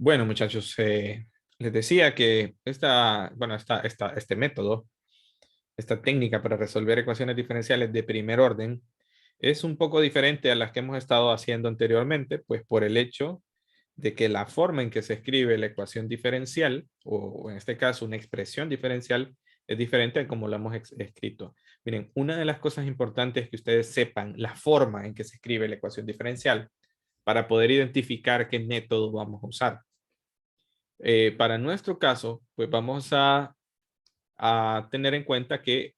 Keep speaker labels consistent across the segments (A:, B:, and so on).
A: Bueno, muchachos, les decía que este método, esta técnica para resolver ecuaciones diferenciales de primer orden es un poco diferente a las que hemos estado haciendo anteriormente, pues por el hecho de que la forma en que se escribe la ecuación diferencial, o en este caso una expresión diferencial, es diferente a como la hemos escrito. Miren, una de las cosas importantes es que ustedes sepan la forma en que se escribe la ecuación diferencial para poder identificar qué método vamos a usar. Para nuestro caso, pues vamos a tener en cuenta que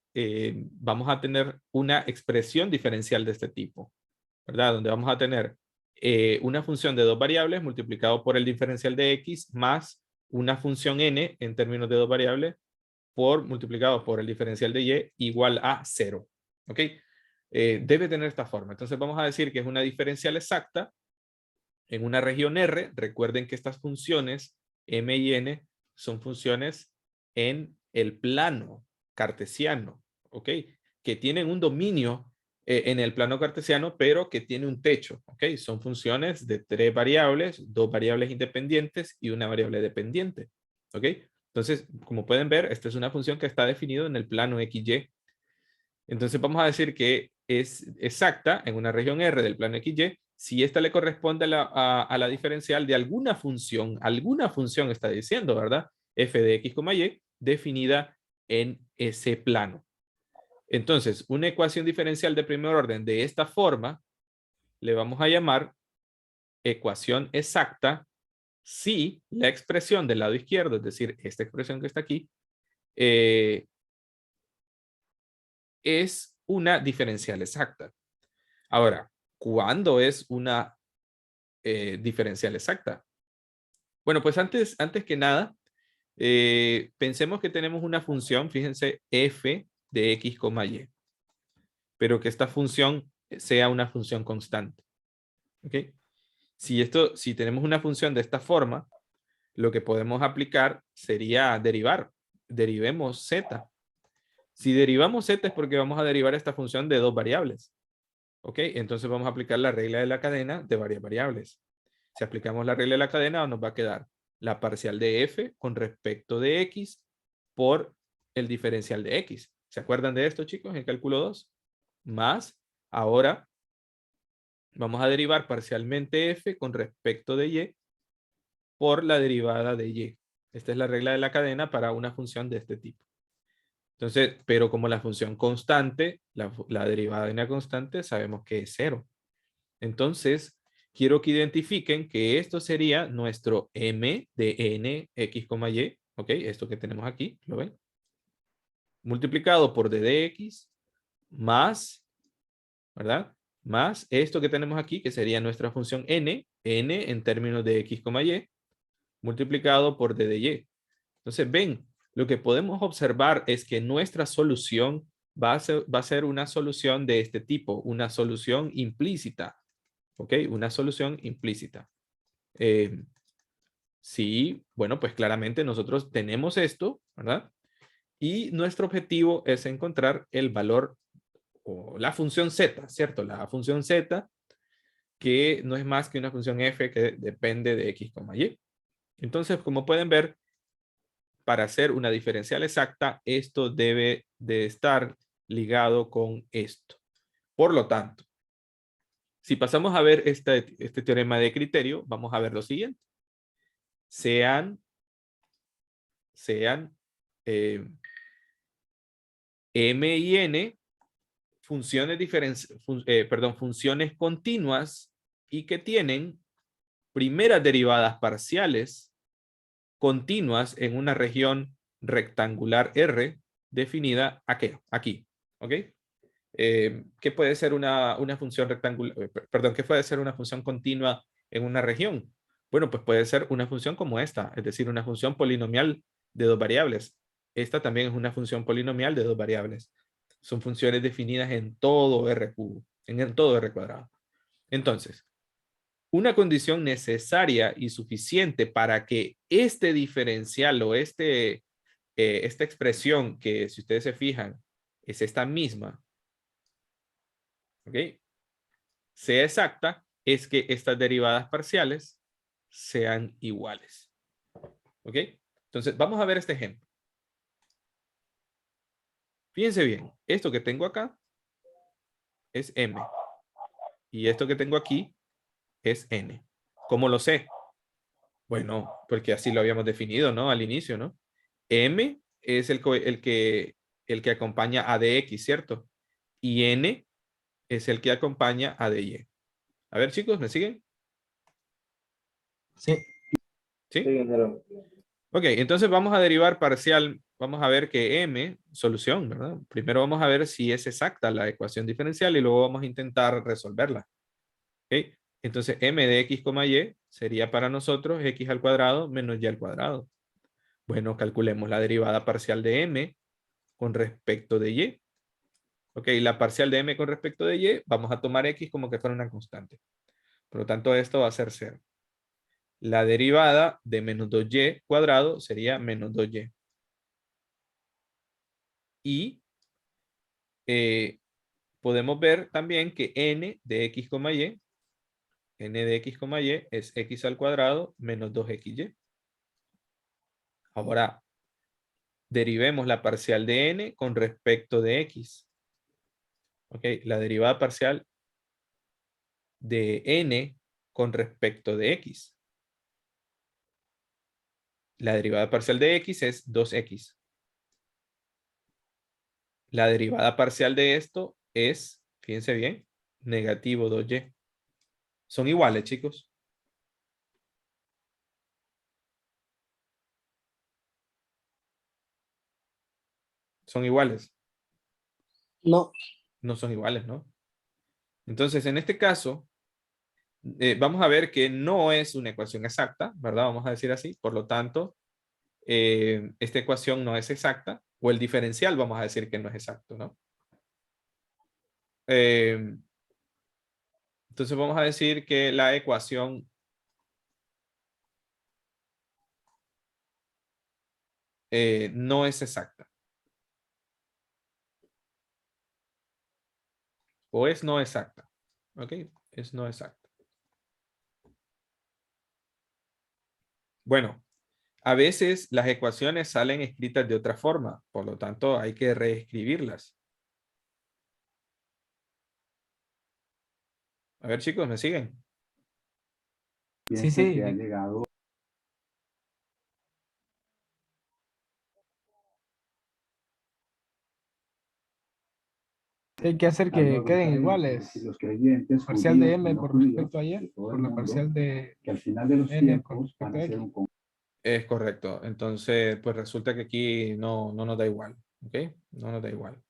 A: vamos a tener una expresión diferencial de este tipo, ¿verdad? Donde vamos a tener una función de dos variables multiplicado por el diferencial de x más una función n en términos de dos variables multiplicado por el diferencial de y igual a 0. ¿Ok? Debe tener esta forma. Entonces vamos a decir que es una diferencial exacta en una región R. Recuerden que estas funciones m y n son funciones en el plano cartesiano, ¿ok? Que tienen un dominio en el plano cartesiano, pero que tiene un techo, ¿ok? Son funciones de tres variables, dos variables independientes y una variable dependiente, ¿ok? Entonces, como pueden ver, esta es una función que está definida en el plano XY. Entonces vamos a decir que es exacta en una región R del plano XY si esta le corresponde a la diferencial de alguna función está diciendo, ¿verdad? F de X, Y, definida en ese plano. Entonces, una ecuación diferencial de primer orden de esta forma le vamos a llamar ecuación exacta si la expresión del lado izquierdo, es decir, esta expresión que está aquí, es una diferencial exacta. Ahora, ¿cuándo es una diferencial exacta? Bueno, pues antes que nada, pensemos que tenemos una función, fíjense, f de x, y, pero que esta función sea una función constante. ¿Ok? Si tenemos una función de esta forma, lo que podemos aplicar sería derivar. Derivemos z. Si derivamos z es porque vamos a derivar esta función de dos variables. ¿Ok? Entonces vamos a aplicar la regla de la cadena de varias variables. Si aplicamos la regla de la cadena, nos va a quedar la parcial de f con respecto de x por el diferencial de x. ¿Se acuerdan de esto, chicos, en cálculo 2? Más, ahora vamos a derivar parcialmente f con respecto de y por la derivada de y. Esta es la regla de la cadena para una función de este tipo. Entonces, pero como la función constante, la derivada de una constante, sabemos que es 0. Entonces, quiero que identifiquen que esto sería nuestro m de n, x, y, ¿ok? Esto que tenemos aquí, ¿lo ven? Multiplicado por d de x más, ¿verdad? Más esto que tenemos aquí, que sería nuestra función n en términos de x, y, multiplicado por d de y. Entonces, ven, lo que podemos observar es que nuestra solución va a ser una solución de este tipo, una solución implícita. ¿Ok? Una solución implícita. Sí, bueno, pues claramente nosotros tenemos esto, ¿verdad? Y nuestro objetivo es encontrar el valor o la función z, ¿cierto? La función z que no es más que una función f que depende de x, y. Entonces, como pueden ver, para hacer una diferencial exacta, esto debe de estar ligado con esto. Por lo tanto, si pasamos a ver este teorema de criterio, vamos a ver lo siguiente. Sean eh, M y N funciones continuas y que tienen primeras derivadas parciales continuas en una región rectangular R definida aquí. ¿Ok? ¿Qué puede ser una función rectangular? ¿Qué puede ser una función continua en una región? Bueno, pues puede ser una función como esta, es decir, una función polinomial de dos variables. Esta también es una función polinomial de dos variables. Son funciones definidas en todo R cubo, en todo R cuadrado. Entonces, una condición necesaria y suficiente para que este diferencial o esta expresión que, si ustedes se fijan, es esta misma, ¿ok? Sea exacta, es que estas derivadas parciales sean iguales. ¿Ok? Entonces, vamos a ver este ejemplo. Fíjense bien, esto que tengo acá es m. Y esto que tengo aquí es n. ¿Cómo lo sé? Bueno, porque así lo habíamos definido, ¿no? Al inicio, ¿no? M es el que acompaña a dx, ¿cierto? Y n es el que acompaña a dy. A ver, chicos, ¿me siguen?
B: Sí.
A: ¿Sí? Ok, entonces vamos a derivar parcial. Vamos a ver que m, solución, ¿verdad? Primero vamos a ver si es exacta la ecuación diferencial y luego vamos a intentar resolverla. ¿Ok? Entonces m de x, y sería para nosotros x al cuadrado menos y al cuadrado. Bueno, calculemos la derivada parcial de m con respecto de y. Ok, la parcial de m con respecto de y, vamos a tomar x como que fuera una constante. Por lo tanto, esto va a ser 0. La derivada de menos 2y cuadrado sería menos 2y. Y podemos ver también que n de x, y, n de x, y es x al cuadrado menos 2xy. Ahora, derivemos la parcial de n con respecto de x. Ok, la derivada parcial de n con respecto de x. La derivada parcial de x es 2x. La derivada parcial de esto es, fíjense bien, negativo 2y. Son iguales, chicos. Son iguales.
B: No.
A: No son iguales, ¿no? Entonces, en este caso, vamos a ver que no es una ecuación exacta, ¿verdad? Vamos a decir así. Por lo tanto, esta ecuación no es exacta, o el diferencial vamos a decir que no es exacto, ¿no? Entonces vamos a decir que la ecuación no es exacta. O es no exacta. ¿Ok? Es no exacta. Bueno, a veces las ecuaciones salen escritas de otra forma, por lo tanto hay que reescribirlas. A ver, chicos, ¿me siguen?
B: Sí, sí. Hay que hacer que queden iguales. Parcial de m por respecto a y, por la parcial de n con respecto a x.
A: Es correcto. Entonces, pues resulta que aquí no nos da igual. ¿Ok? No nos da igual.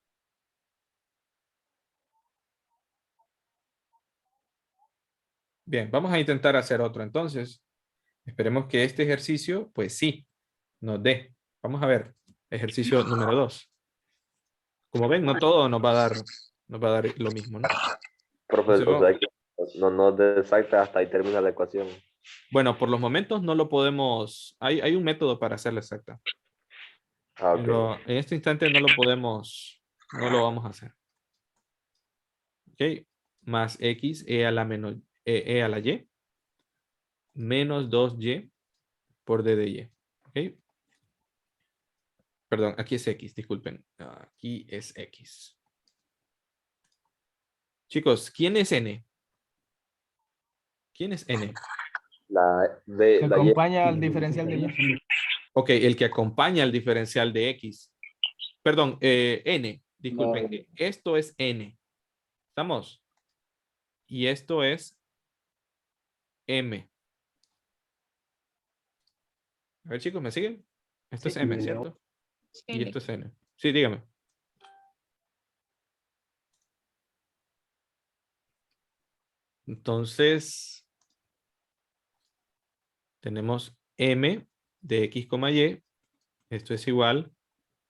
A: Bien, vamos a intentar hacer otro entonces. Esperemos que este ejercicio, pues sí, nos dé. Vamos a ver. Ejercicio número 2. Como ven, no todo nos va a dar lo mismo, ¿no?
C: Profe,
A: Entonces,
C: o sea que no es exacta hasta ahí termina la ecuación.
A: bueno, por los momentos no lo podemos. Hay un método para hacerla exacta.
C: Ah, ok.
A: Pero en este instante no lo podemos, no lo vamos a hacer. ¿Ok? Más x e a la menos e a la y menos 2y por d de y. ¿Ok? Perdón, aquí es x, disculpen. Aquí es x. Chicos, ¿quién es n? ¿Quién es n?
B: Que
C: La Y.
B: acompaña al diferencial de y.
A: Ok, el que acompaña al diferencial de x. Perdón, n. Disculpen. Esto es n. ¿Estamos? Y esto es m. A ver, chicos, ¿me siguen? Esto es m, ¿cierto? Y esto es n. Sí, dígame. Entonces, tenemos m de x, y. Esto es igual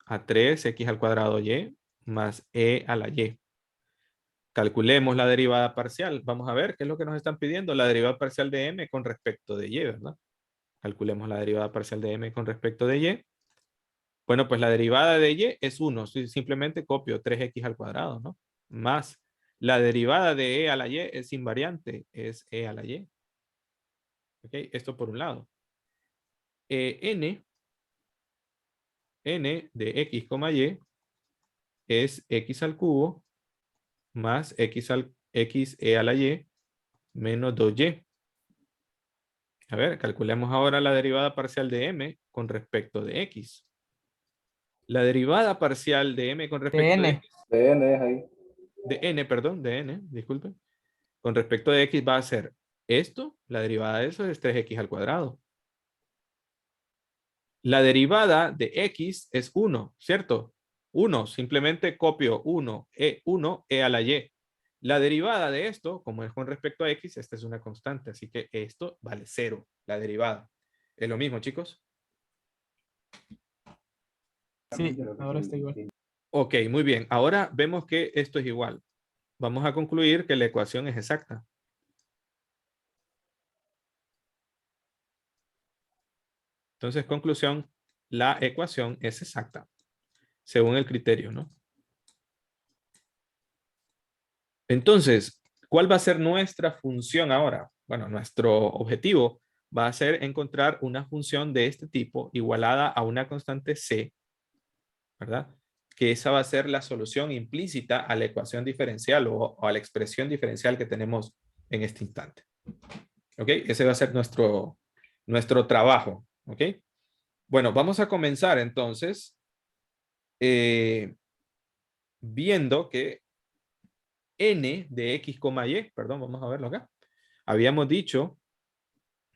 A: a 3x al cuadrado y más e a la y. Calculemos la derivada parcial. Vamos a ver qué es lo que nos están pidiendo. La derivada parcial de m con respecto de y, ¿verdad? Calculemos la derivada parcial de m con respecto de y. Bueno, pues la derivada de y es 1. Simplemente copio 3x al cuadrado, ¿no? Más la derivada de e a la y es invariante, es e a la y. ¿Ok? Esto por un lado. N de x, y es x al cubo más x e a la y menos 2y. A ver, calculemos ahora la derivada parcial de m con respecto de x. La derivada parcial de m con respecto de x.
D: De n es ahí.
A: De n, perdón, de n, disculpen. Con respecto de x va a ser esto, la derivada de eso es 3x al cuadrado. La derivada de x es 1, ¿cierto? 1, simplemente copio 1 e a la y. La derivada de esto, como es con respecto a x, esta es una constante, así que esto vale 0, la derivada. ¿Es lo mismo, chicos?
B: Sí, ahora está igual.
A: Ok, muy bien. Ahora vemos que esto es igual. Vamos a concluir que la ecuación es exacta. Entonces, conclusión, la ecuación es exacta, según el criterio, ¿no? Entonces, ¿cuál va a ser nuestra función ahora? Bueno, nuestro objetivo va a ser encontrar una función de este tipo igualada a una constante c, ¿verdad? Que esa va a ser la solución implícita a la ecuación diferencial o a la expresión diferencial que tenemos en este instante. ¿Ok? Ese va a ser nuestro trabajo. ¿Ok? Bueno, vamos a comenzar entonces viendo que n de x, y, perdón, vamos a verlo acá. Habíamos dicho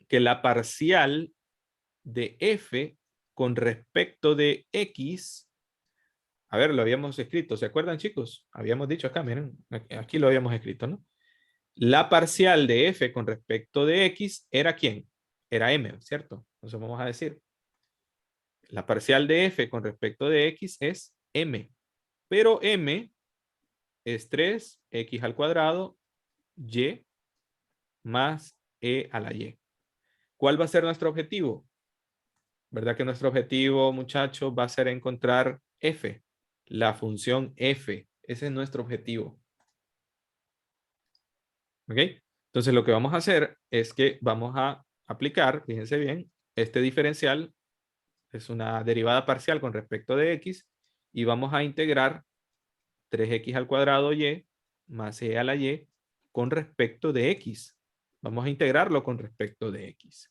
A: que la parcial de f con respecto de x, a ver, lo habíamos escrito, ¿se acuerdan, chicos? Habíamos dicho acá, miren, aquí lo habíamos escrito, ¿no? La parcial de f con respecto de x era ¿quién? Era m, ¿cierto? Entonces vamos a decir, la parcial de f con respecto de x es m, pero m es 3x al cuadrado y más e a la y. ¿Cuál va a ser nuestro objetivo? ¿Verdad que nuestro objetivo, muchachos, va a ser encontrar f, la función f? Ese es nuestro objetivo. ¿Ok? Entonces lo que vamos a hacer es que vamos a aplicar, fíjense bien, este diferencial es una derivada parcial con respecto de x y vamos a integrar 3x al cuadrado y más e a la y con respecto de x. Vamos a integrarlo con respecto de x.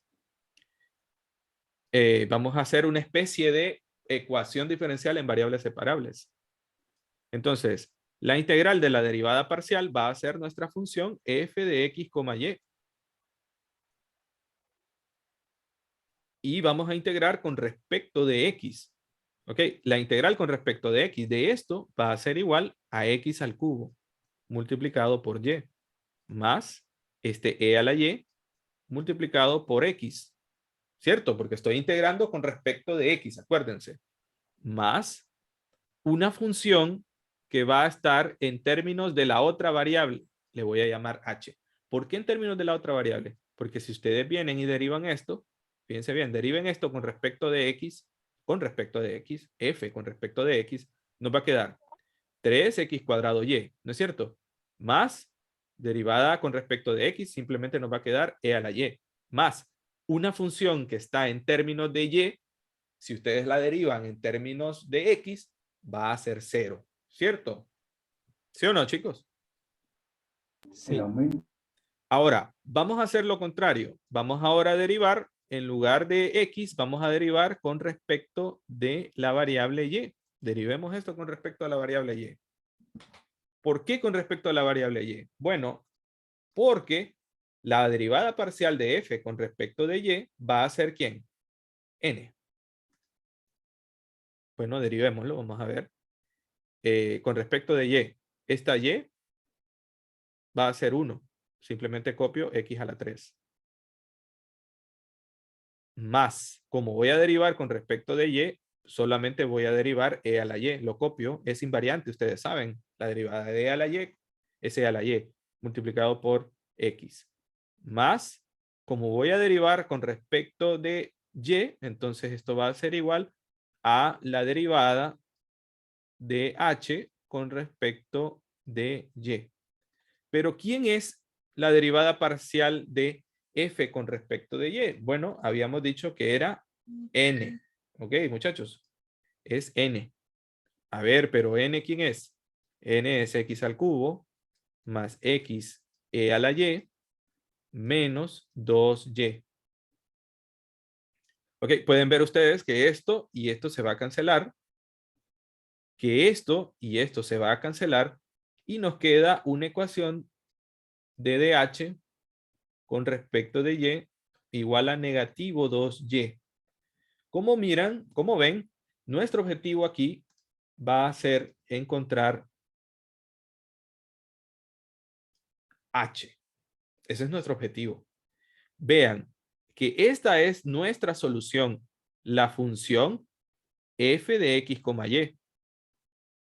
A: Vamos a hacer una especie de ecuación diferencial en variables separables. Entonces, la integral de la derivada parcial va a ser nuestra función f de x, y. Y vamos a integrar con respecto de x. ¿Ok? La integral con respecto de x de esto va a ser igual a x al cubo multiplicado por y más este e a la y multiplicado por x. ¿Cierto? Porque estoy integrando con respecto de x, acuérdense. Más una función que va a estar en términos de la otra variable. Le voy a llamar h. ¿Por qué en términos de la otra variable? Porque si ustedes vienen y derivan esto, fíjense bien, deriven esto con respecto de x, f con respecto de x, nos va a quedar 3x cuadrado y, ¿no es cierto? Más derivada con respecto de x, simplemente nos va a quedar e a la y, más una función que está en términos de y, si ustedes la derivan en términos de x, va a ser 0, ¿cierto? ¿Sí o no, chicos?
B: Sí.
A: Ahora, vamos a hacer lo contrario. Vamos ahora a derivar, en lugar de x, vamos a derivar con respecto de la variable y. Derivemos esto con respecto a la variable y. ¿Por qué con respecto a la variable y? Bueno, porque la derivada parcial de f con respecto de y va a ser ¿quién? N. Bueno, derivémoslo, vamos a ver. Con respecto de y, esta y va a ser 1. Simplemente copio x a la 3. Más, como voy a derivar con respecto de y, solamente voy a derivar e a la y. Lo copio, es invariante, ustedes saben. La derivada de e a la y es e a la y multiplicado por x. Más, como voy a derivar con respecto de y, entonces esto va a ser igual a la derivada de h con respecto de y. Pero ¿quién es la derivada parcial de f con respecto de y? Bueno, habíamos dicho que era n. Ok, muchachos. Es n. A ver, pero n, ¿quién es? N es x al cubo más x e a la y menos 2y. Ok, pueden ver ustedes que esto y esto se va a cancelar, que esto y esto se va a cancelar y nos queda una ecuación de dh con respecto de y igual a negativo 2y. Como miran, como ven, nuestro objetivo aquí va a ser encontrar h. Ese es nuestro objetivo. Vean que esta es nuestra solución, la función f de x, y.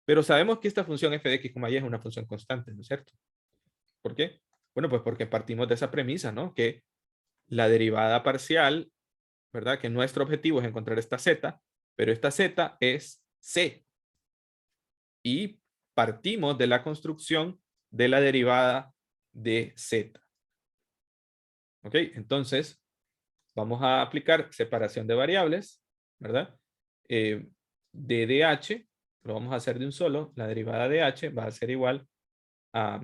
A: Pero sabemos que esta función f de x, y es una función constante, ¿no es cierto? ¿Por qué? Bueno, pues porque partimos de esa premisa, ¿no? Que la derivada parcial, ¿verdad? Que nuestro objetivo es encontrar esta z, pero esta z es c. Y partimos de la construcción de la derivada de z. ¿Ok? Entonces, vamos a aplicar separación de variables, ¿verdad? De dh, lo vamos a hacer de un solo, la derivada de h va a ser igual a,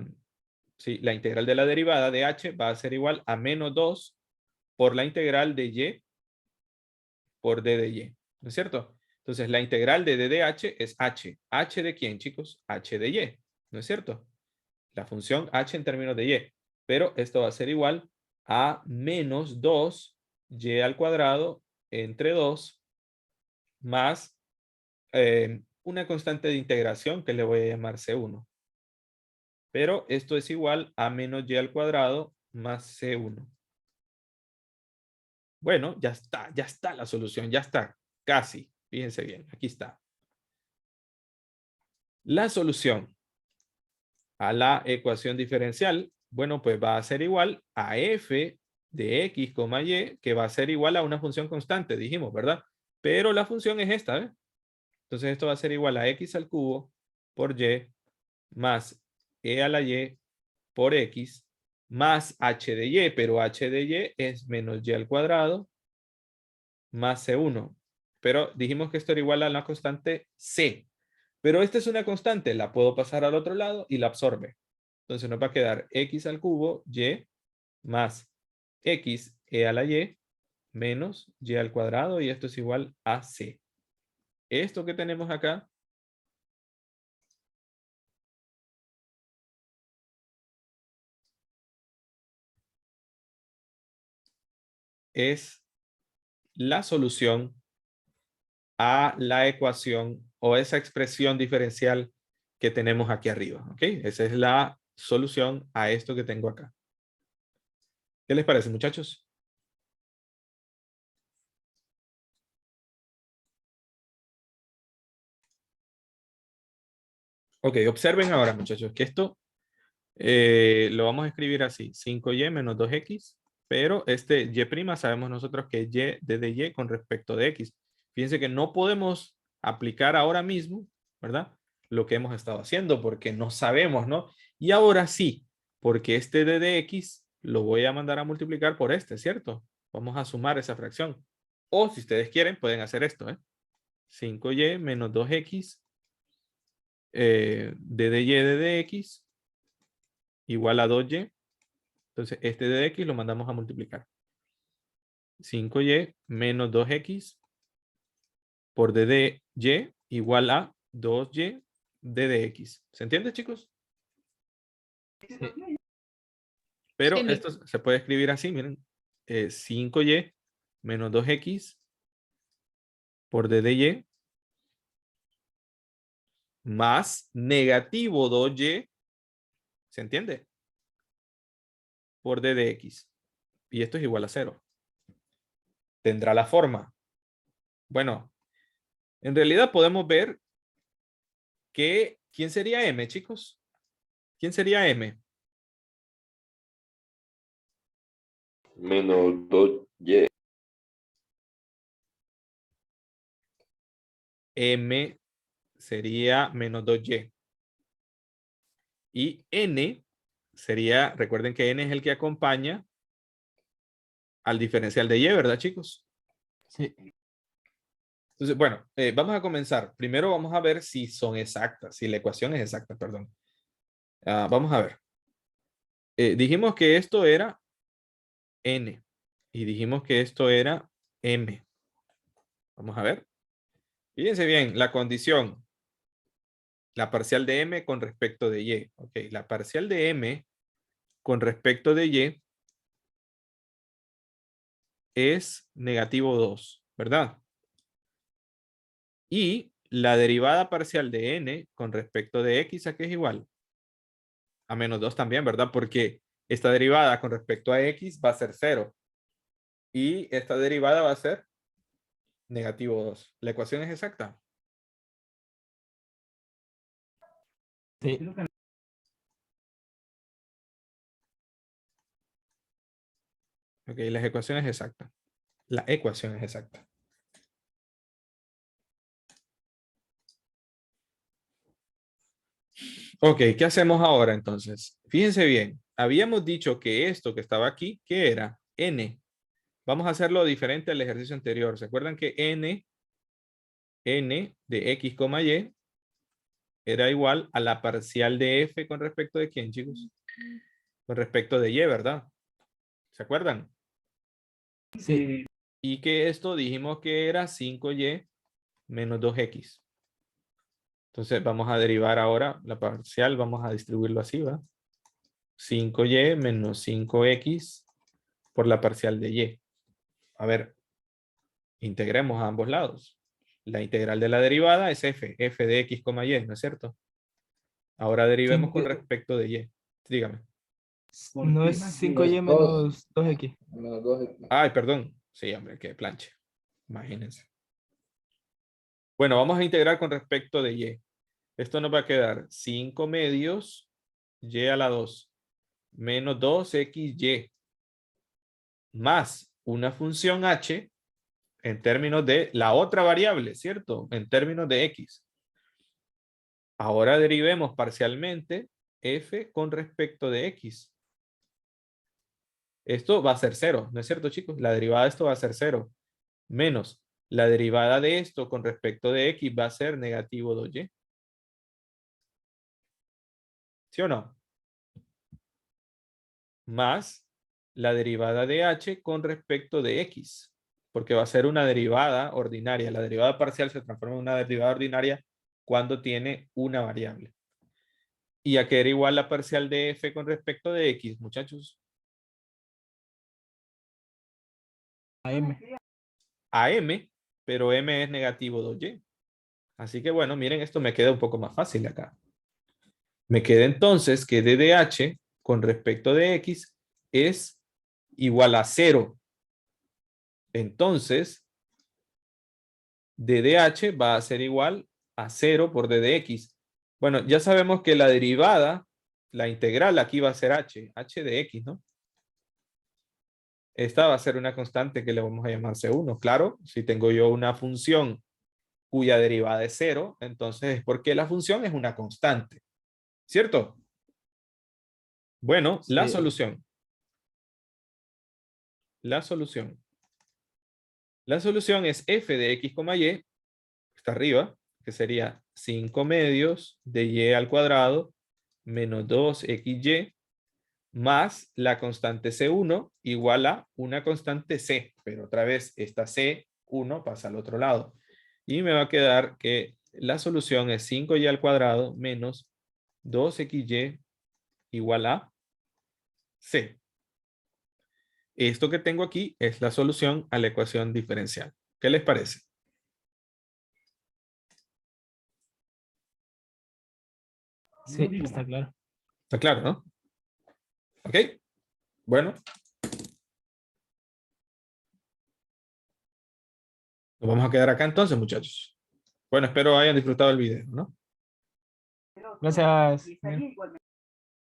A: sí, la integral de la derivada de h va a ser igual a menos 2 por la integral de y por d de y, ¿no es cierto? Entonces, la integral de d de h es h. ¿H de quién, chicos? H de y, ¿no es cierto? La función h en términos de y. Pero esto va a ser igual a menos 2y al cuadrado entre 2 más una constante de integración que le voy a llamar C1. Pero esto es igual a menos y al cuadrado más C1. Bueno, ya está la solución, ya está, casi. Fíjense bien, aquí está. La solución a la ecuación diferencial, bueno, pues va a ser igual a f de x, y, que va a ser igual a una función constante, dijimos, ¿verdad? Pero la función es esta, ¿eh? Entonces esto va a ser igual a x al cubo por y más e a la y por x más h de y, pero h de y es menos y al cuadrado más c1. Pero dijimos que esto era igual a la constante c. Pero esta es una constante, la puedo pasar al otro lado y la absorbe. Entonces nos va a quedar x al cubo y más x e a la y menos y al cuadrado y esto es igual a c. Esto que tenemos acá es la solución a la ecuación o esa expresión diferencial que tenemos aquí arriba. ¿Ok? Esa es la solución a esto que tengo acá. ¿Qué les parece, muchachos? Ok, observen ahora, muchachos, que esto lo vamos a escribir así. 5y menos 2x, pero este y' sabemos nosotros que es y de y con respecto de x. Fíjense que no podemos aplicar ahora mismo, ¿verdad? Lo que hemos estado haciendo porque no sabemos, ¿no? Y ahora sí, porque este d de x lo voy a mandar a multiplicar por este, ¿cierto? Vamos a sumar esa fracción. O si ustedes quieren, pueden hacer esto, ¿eh? 5y menos 2x d de y de x igual a 2y. Entonces, este de x lo mandamos a multiplicar. 5y menos 2x por d de y igual a 2y d de x. ¿Se entiende, chicos?
B: Sí.
A: Pero
D: Sí.
A: esto se puede escribir así, miren. 5y menos 2x por d de y más negativo 2y. ¿Se entiende? Por d de x. Y esto es igual a 0. Tendrá la forma. Bueno, en realidad podemos ver que ¿quién sería m, chicos? ¿Quién sería m?
C: Menos 2y.
A: M sería menos 2y. Y n sería, recuerden que n es el que acompaña al diferencial de y, ¿verdad, chicos?
B: Sí.
A: Entonces, bueno, vamos a comenzar. Primero vamos a ver si son exactas, si la ecuación es exacta, perdón. Vamos a ver. Dijimos que esto era n y dijimos que esto era m. Vamos a ver. Fíjense bien, la condición. La parcial de m con respecto de y. Ok, la parcial de m con respecto de y es negativo 2, ¿verdad? Y la derivada parcial de n con respecto de x, ¿a qué es igual? A menos 2 también, ¿verdad? Porque esta derivada con respecto a x va a ser 0. Y esta derivada va a ser negativo 2. ¿La ecuación es exacta?
B: Sí.
A: Ok, la ecuación es exacta. La ecuación es exacta. Ok, ¿qué hacemos ahora entonces? Fíjense bien, habíamos dicho que esto que estaba aquí, ¿qué era? N. Vamos a hacerlo diferente al ejercicio anterior. ¿Se acuerdan que n de x, y era igual a la parcial de f con respecto de quién, chicos? Con respecto de y, ¿verdad? ¿Se acuerdan?
B: Sí.
A: Y que esto dijimos que era 5y menos 2x. Entonces vamos a derivar ahora la parcial, vamos a distribuirlo así, ¿va? 5y menos 5x por la parcial de y. A ver, integremos a ambos lados. La integral de la derivada es f de x, y, ¿no es cierto? Ahora derivemos con respecto de y. Dígame.
B: No es 5y menos 2x.
A: Ay, perdón. Sí, hombre, qué planche. Imagínense. Bueno, vamos a integrar con respecto de y. Esto nos va a quedar 5 medios y a la 2 menos 2xy más una función h en términos de la otra variable, ¿cierto? En términos de x. Ahora derivemos parcialmente f con respecto de x. Esto va a ser 0, ¿no es cierto, chicos? La derivada de esto va a ser 0. Menos la derivada de esto con respecto de x va a ser negativo 2y. ¿Sí o no? Más la derivada de h con respecto de x. Porque va a ser una derivada ordinaria. La derivada parcial se transforma en una derivada ordinaria cuando tiene una variable. ¿Y a qué era igual la parcial de f con respecto de x, muchachos?
B: A m.
A: A m, pero m es negativo 2y. Así que bueno, miren, esto me queda un poco más fácil acá. Me queda entonces que d de h con respecto de x es igual a 0. Entonces, d de h va a ser igual a 0 por d de x. Bueno, ya sabemos que la derivada, la integral aquí va a ser h de x, ¿no? Esta va a ser una constante que le vamos a llamar C1. Claro, si tengo yo una función cuya derivada es 0, entonces es porque la función es una constante. ¿Cierto? Bueno, la
B: Sí.
A: solución. La solución. La solución es f de x, y, está arriba, que sería 5 medios de y al cuadrado menos 2xy más la constante C1 igual a una constante C, pero otra vez esta C1 pasa al otro lado. Y me va a quedar que la solución es 5y al cuadrado menos 2xy igual a C. Esto que tengo aquí es la solución a la ecuación diferencial. ¿Qué les parece?
B: Sí, está claro.
A: Está claro, ¿no? Ok. Bueno. Nos vamos a quedar acá entonces, muchachos. Bueno, espero hayan disfrutado el video, ¿no?
B: Gracias.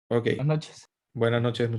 A: Ok.
B: Buenas noches.
A: Buenas noches.